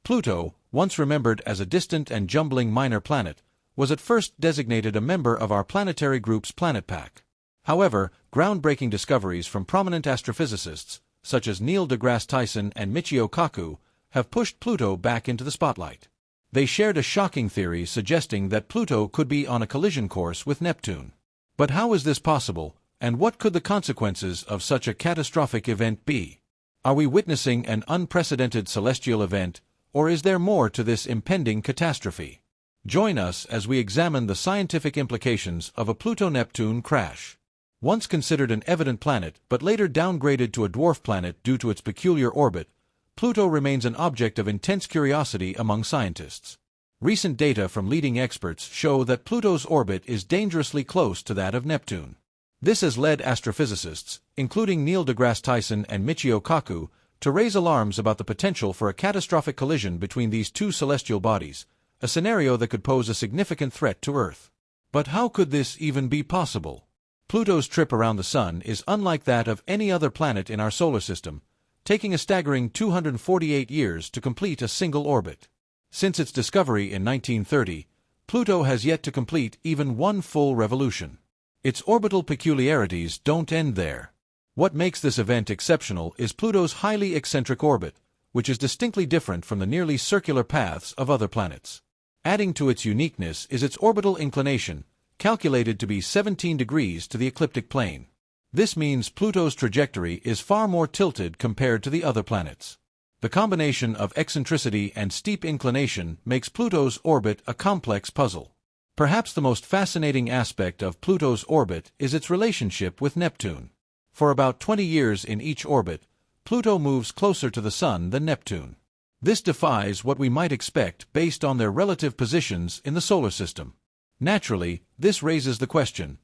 Pluto, once remembered as a distant and jumbling minor planet, was at first designated a member of our planetary group's planet pack. However, groundbreaking discoveries from prominent astrophysicists, such as Neil deGrasse Tyson and Michio Kaku, have pushed Pluto back into the spotlight. They shared a shocking theory suggesting that Pluto could be on a collision course with Neptune. But how is this possible, and what could the consequences of such a catastrophic event be? Are we witnessing an unprecedented celestial event, or is there more to this impending catastrophe? Join us as we examine the scientific implications of a Pluto-Neptune crash. Once considered an evident planet but later downgraded to a dwarf planet due to its peculiar orbit, Pluto remains an object of intense curiosity among scientists. Recent data from leading experts show that Pluto's orbit is dangerously close to that of Neptune. This has led astrophysicists, including Neil deGrasse Tyson and Michio Kaku, to raise alarms about the potential for a catastrophic collision between these two celestial bodies, a scenario that could pose a significant threat to Earth. But how could this even be possible? Pluto's trip around the Sun is unlike that of any other planet in our solar system, taking a staggering 248 years to complete a single orbit. Since its discovery in 1930, Pluto has yet to complete even one full revolution. Its orbital peculiarities don't end there. What makes this event exceptional is Pluto's highly eccentric orbit, which is distinctly different from the nearly circular paths of other planets. Adding to its uniqueness is its orbital inclination, calculated to be 17 degrees to the ecliptic plane. This means Pluto's trajectory is far more tilted compared to the other planets. The combination of eccentricity and steep inclination makes Pluto's orbit a complex puzzle. Perhaps the most fascinating aspect of Pluto's orbit is its relationship with Neptune. For about 20 years in each orbit, Pluto moves closer to the Sun than Neptune. This defies what we might expect based on their relative positions in the solar system. Naturally, this raises the question,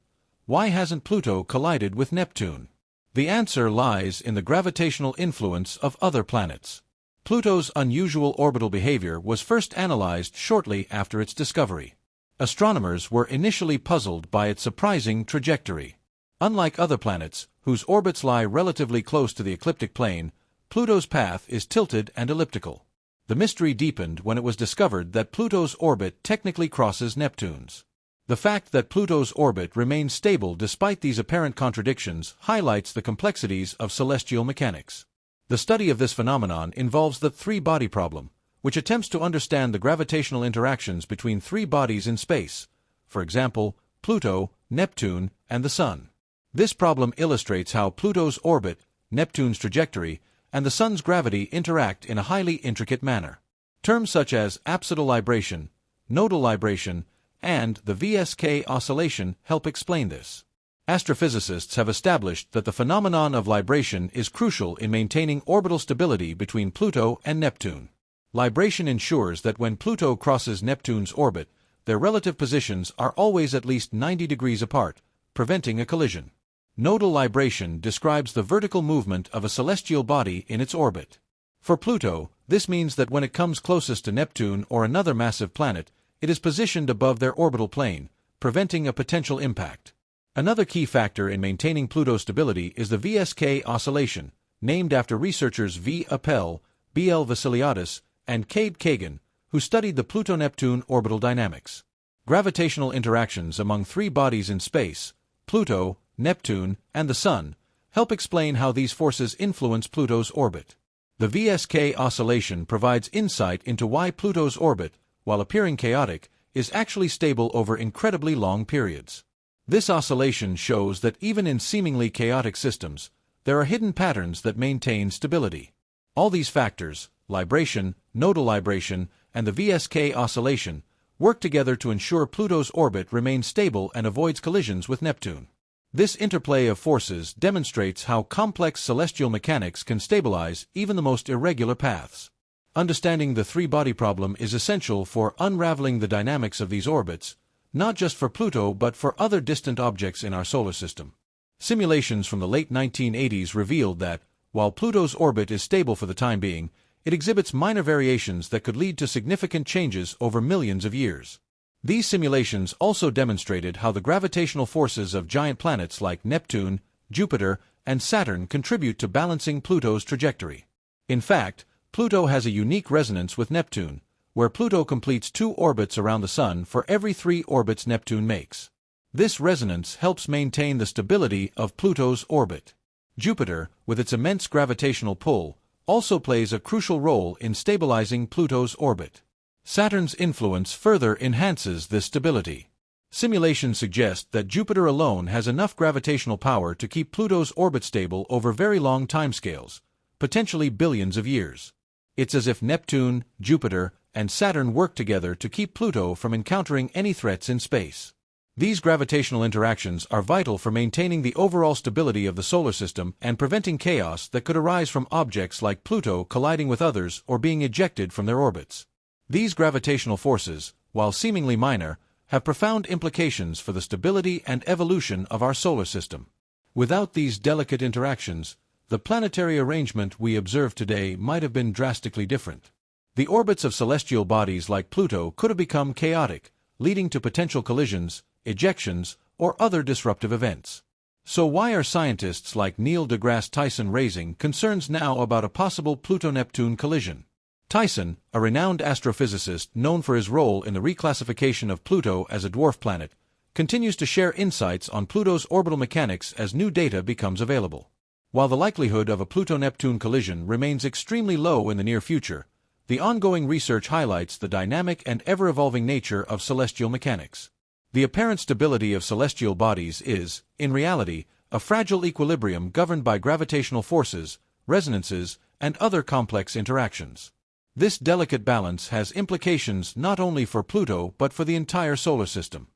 why hasn't Pluto collided with Neptune? The answer lies in the gravitational influence of other planets. Pluto's unusual orbital behavior was first analyzed shortly after its discovery. Astronomers were initially puzzled by its surprising trajectory. Unlike other planets, whose orbits lie relatively close to the ecliptic plane, Pluto's path is tilted and elliptical. The mystery deepened when it was discovered that Pluto's orbit technically crosses Neptune's. The fact that Pluto's orbit remains stable despite these apparent contradictions highlights the complexities of celestial mechanics. The study of this phenomenon involves the three-body problem, which attempts to understand the gravitational interactions between three bodies in space, for example, Pluto, Neptune, and the Sun. This problem illustrates how Pluto's orbit, Neptune's trajectory, and the Sun's gravity interact in a highly intricate manner. Terms such as apsidal libration, nodal libration, and the VSK oscillation help explain this. Astrophysicists have established that the phenomenon of libration is crucial in maintaining orbital stability between Pluto and Neptune. Libration ensures that when Pluto crosses Neptune's orbit, their relative positions are always at least 90 degrees apart, preventing a collision. Nodal libration describes the vertical movement of a celestial body in its orbit. For Pluto, this means that when it comes closest to Neptune or another massive planet, it is positioned above their orbital plane, preventing a potential impact. Another key factor in maintaining Pluto's stability is the VSK oscillation, named after researchers V. Appel, B. L. Vasiliadis, and Cade Kagan, who studied the Pluto-Neptune orbital dynamics. Gravitational interactions among three bodies in space, Pluto, Neptune, and the Sun, help explain how these forces influence Pluto's orbit. The VSK oscillation provides insight into why Pluto's orbit, while appearing chaotic, is actually stable over incredibly long periods. This oscillation shows that even in seemingly chaotic systems, there are hidden patterns that maintain stability. All these factors, libration, nodal libration, and the VSK oscillation, work together to ensure Pluto's orbit remains stable and avoids collisions with Neptune. This interplay of forces demonstrates how complex celestial mechanics can stabilize even the most irregular paths. Understanding the three-body problem is essential for unraveling the dynamics of these orbits, not just for Pluto but for other distant objects in our solar system. Simulations from the late 1980s revealed that, while Pluto's orbit is stable for the time being, it exhibits minor variations that could lead to significant changes over millions of years. These simulations also demonstrated how the gravitational forces of giant planets like Neptune, Jupiter, and Saturn contribute to balancing Pluto's trajectory. In fact, Pluto has a unique resonance with Neptune, where Pluto completes 2 orbits around the Sun for every 3 orbits Neptune makes. This resonance helps maintain the stability of Pluto's orbit. Jupiter, with its immense gravitational pull, also plays a crucial role in stabilizing Pluto's orbit. Saturn's influence further enhances this stability. Simulations suggest that Jupiter alone has enough gravitational power to keep Pluto's orbit stable over very long timescales, potentially billions of years. It's as if Neptune, Jupiter, and Saturn work together to keep Pluto from encountering any threats in space. These gravitational interactions are vital for maintaining the overall stability of the solar system and preventing chaos that could arise from objects like Pluto colliding with others or being ejected from their orbits. These gravitational forces, while seemingly minor, have profound implications for the stability and evolution of our solar system. Without these delicate interactions, the planetary arrangement we observe today might have been drastically different. The orbits of celestial bodies like Pluto could have become chaotic, leading to potential collisions, ejections, or other disruptive events. So why are scientists like Neil deGrasse Tyson raising concerns now about a possible Pluto-Neptune collision? Tyson, a renowned astrophysicist known for his role in the reclassification of Pluto as a dwarf planet, continues to share insights on Pluto's orbital mechanics as new data becomes available. While the likelihood of a Pluto-Neptune collision remains extremely low in the near future, the ongoing research highlights the dynamic and ever-evolving nature of celestial mechanics. The apparent stability of celestial bodies is, in reality, a fragile equilibrium governed by gravitational forces, resonances, and other complex interactions. This delicate balance has implications not only for Pluto but for the entire solar system.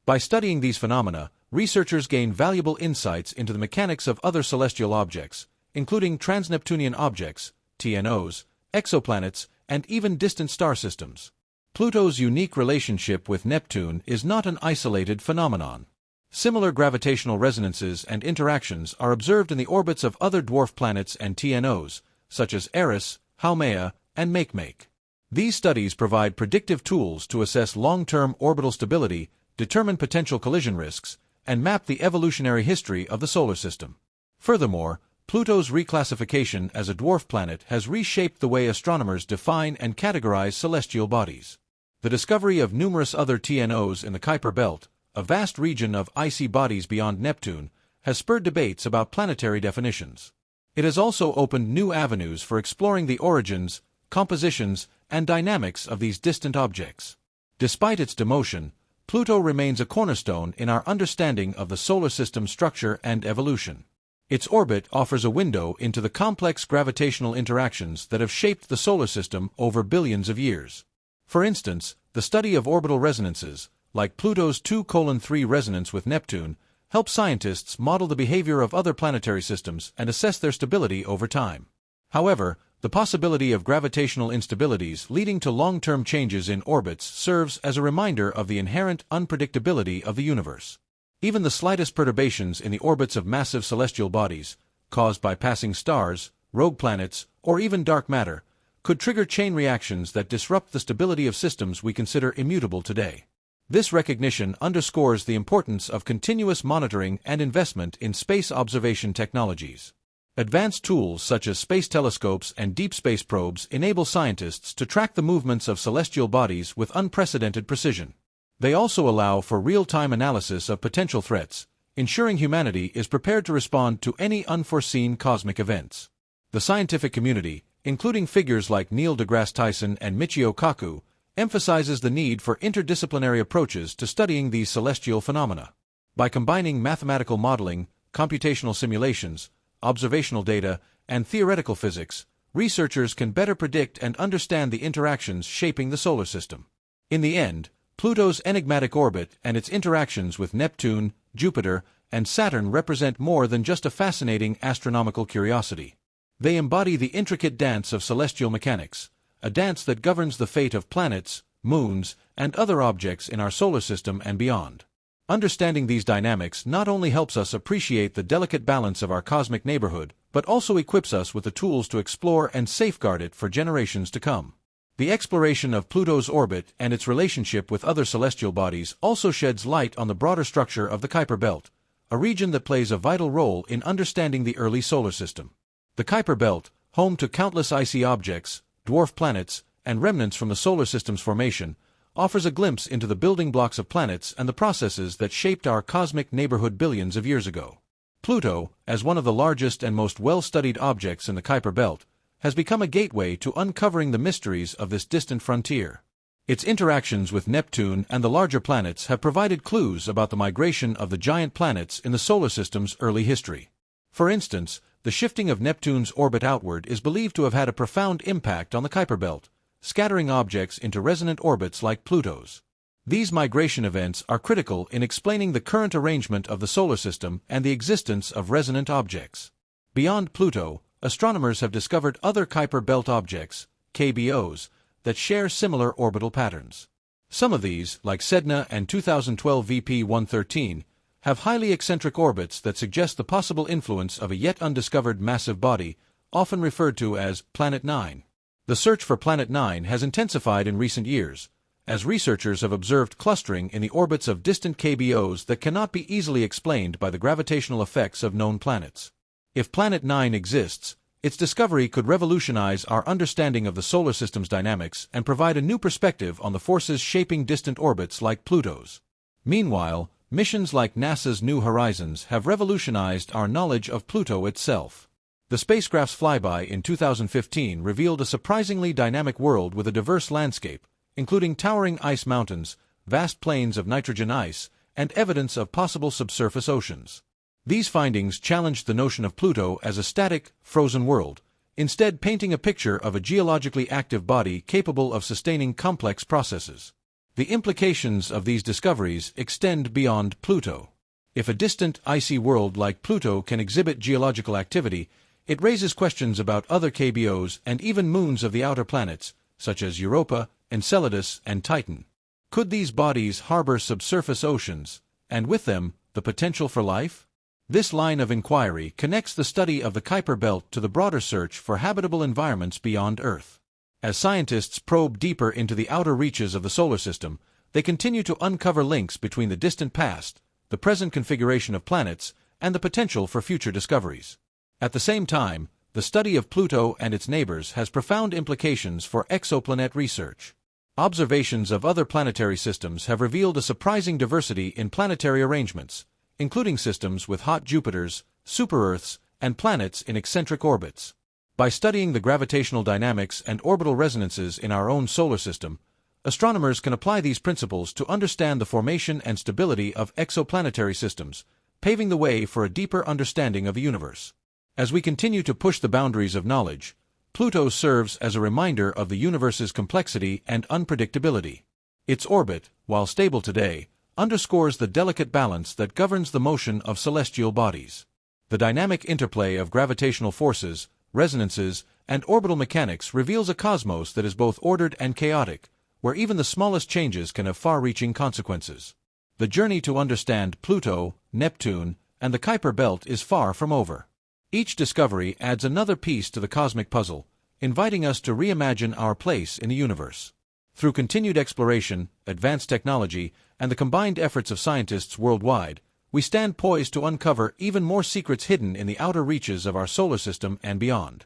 By studying these phenomena, researchers gain valuable insights into the mechanics of other celestial objects, including trans-Neptunian objects, TNOs, exoplanets, and even distant star systems. Pluto's unique relationship with Neptune is not an isolated phenomenon. Similar gravitational resonances and interactions are observed in the orbits of other dwarf planets and TNOs, such as Eris, Haumea, and Makemake. These studies provide predictive tools to assess long-term orbital stability, determine potential collision risks, and map the evolutionary history of the solar system. Furthermore, Pluto's reclassification as a dwarf planet has reshaped the way astronomers define and categorize celestial bodies. The discovery of numerous other TNOs in the Kuiper Belt, a vast region of icy bodies beyond Neptune, has spurred debates about planetary definitions. It has also opened new avenues for exploring the origins, compositions, and dynamics of these distant objects. Despite its demotion, Pluto remains a cornerstone in our understanding of the solar system's structure and evolution. Its orbit offers a window into the complex gravitational interactions that have shaped the solar system over billions of years. For instance, the study of orbital resonances, like Pluto's 2:3 resonance with Neptune, helps scientists model the behavior of other planetary systems and assess their stability over time. However, the possibility of gravitational instabilities leading to long-term changes in orbits serves as a reminder of the inherent unpredictability of the universe. Even the slightest perturbations in the orbits of massive celestial bodies, caused by passing stars, rogue planets, or even dark matter, could trigger chain reactions that disrupt the stability of systems we consider immutable today. This recognition underscores the importance of continuous monitoring and investment in space observation technologies. Advanced tools such as space telescopes and deep space probes enable scientists to track the movements of celestial bodies with unprecedented precision. They also allow for real-time analysis of potential threats, ensuring humanity is prepared to respond to any unforeseen cosmic events. The scientific community, including figures like Neil deGrasse Tyson and Michio Kaku, emphasizes the need for interdisciplinary approaches to studying these celestial phenomena. By combining mathematical modeling, computational simulations, observational data, and theoretical physics, researchers can better predict and understand the interactions shaping the solar system. In the end, Pluto's enigmatic orbit and its interactions with Neptune, Jupiter, and Saturn represent more than just a fascinating astronomical curiosity. They embody the intricate dance of celestial mechanics, a dance that governs the fate of planets, moons, and other objects in our solar system and beyond. Understanding these dynamics not only helps us appreciate the delicate balance of our cosmic neighborhood, but also equips us with the tools to explore and safeguard it for generations to come. The exploration of Pluto's orbit and its relationship with other celestial bodies also sheds light on the broader structure of the Kuiper Belt, a region that plays a vital role in understanding the early solar system. The Kuiper Belt, home to countless icy objects, dwarf planets, and remnants from the solar system's formation, offers a glimpse into the building blocks of planets and the processes that shaped our cosmic neighborhood billions of years ago. Pluto, as one of the largest and most well-studied objects in the Kuiper Belt, has become a gateway to uncovering the mysteries of this distant frontier. Its interactions with Neptune and the larger planets have provided clues about the migration of the giant planets in the solar system's early history. For instance, the shifting of Neptune's orbit outward is believed to have had a profound impact on the Kuiper Belt, scattering objects into resonant orbits like Pluto's. These migration events are critical in explaining the current arrangement of the solar system and the existence of resonant objects. Beyond Pluto, astronomers have discovered other Kuiper Belt objects, KBOs, that share similar orbital patterns. Some of these, like Sedna and 2012 VP-113, have highly eccentric orbits that suggest the possible influence of a yet undiscovered massive body, often referred to as Planet 9. The search for Planet 9 has intensified in recent years, as researchers have observed clustering in the orbits of distant KBOs that cannot be easily explained by the gravitational effects of known planets. If Planet 9 exists, its discovery could revolutionize our understanding of the solar system's dynamics and provide a new perspective on the forces shaping distant orbits like Pluto's. Meanwhile, missions like NASA's New Horizons have revolutionized our knowledge of Pluto itself. The spacecraft's flyby in 2015 revealed a surprisingly dynamic world with a diverse landscape, including towering ice mountains, vast plains of nitrogen ice, and evidence of possible subsurface oceans. These findings challenged the notion of Pluto as a static, frozen world, instead painting a picture of a geologically active body capable of sustaining complex processes. The implications of these discoveries extend beyond Pluto. If a distant, icy world like Pluto can exhibit geological activity, it raises questions about other KBOs and even moons of the outer planets, such as Europa, Enceladus, and Titan. Could these bodies harbor subsurface oceans, and with them, the potential for life? This line of inquiry connects the study of the Kuiper Belt to the broader search for habitable environments beyond Earth. As scientists probe deeper into the outer reaches of the solar system, they continue to uncover links between the distant past, the present configuration of planets, and the potential for future discoveries. At the same time, the study of Pluto and its neighbors has profound implications for exoplanet research. Observations of other planetary systems have revealed a surprising diversity in planetary arrangements, including systems with hot Jupiters, super-Earths, and planets in eccentric orbits. By studying the gravitational dynamics and orbital resonances in our own solar system, astronomers can apply these principles to understand the formation and stability of exoplanetary systems, paving the way for a deeper understanding of the universe. As we continue to push the boundaries of knowledge, Pluto serves as a reminder of the universe's complexity and unpredictability. Its orbit, while stable today, underscores the delicate balance that governs the motion of celestial bodies. The dynamic interplay of gravitational forces, resonances, and orbital mechanics reveals a cosmos that is both ordered and chaotic, where even the smallest changes can have far-reaching consequences. The journey to understand Pluto, Neptune, and the Kuiper Belt is far from over. Each discovery adds another piece to the cosmic puzzle, inviting us to reimagine our place in the universe. Through continued exploration, advanced technology, and the combined efforts of scientists worldwide, we stand poised to uncover even more secrets hidden in the outer reaches of our solar system and beyond.